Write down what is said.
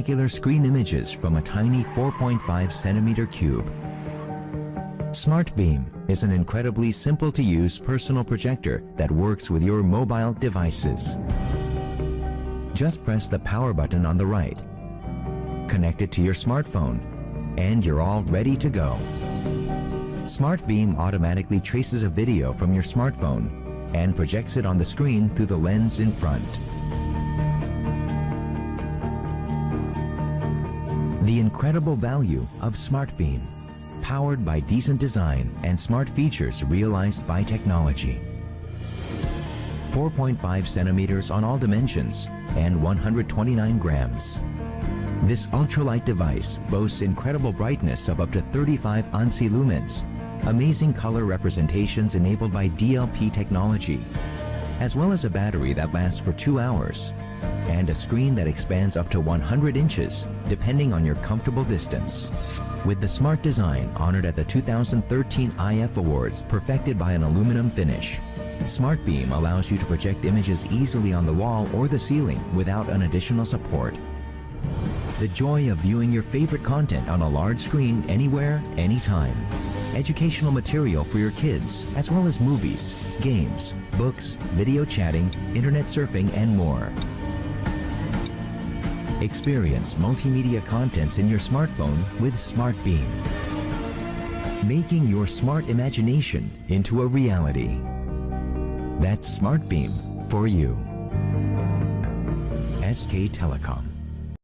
spectacular screen images from a tiny 4.5 centimeter cube. SmartBeam is an incredibly simple-to-use personal projector that works with your mobile devices. Just press the power button on the right, connect it to your smartphone, and you're all ready to go. SmartBeam automatically traces a video from your smartphone and projects it on the screen through the lens in front. The incredible value of SmartBeam, powered by decent design and smart features realized by technology. 4.5 centimeters on all dimensions and 129 grams. This ultralight device boasts incredible brightness of up to 35 ANSI lumens, amazing color representations enabled by DLP technology, as well as a battery that lasts for 2 hours, and a screen that expands up to 100 inches depending on your comfortable distance. With the smart design honored at the 2013 IF Awards perfected by an aluminum finish, SmartBeam allows you to project images easily on the wall or the ceiling without an additional support. The joy of viewing your favorite content on a large screen anywhere, anytime. Educational material for your kids, as well as movies, games, books, video chatting, internet surfing, and more. Experience multimedia contents in your smartphone with SmartBeam, making your smart imagination into a reality. That's SmartBeam for you. SK Telecom.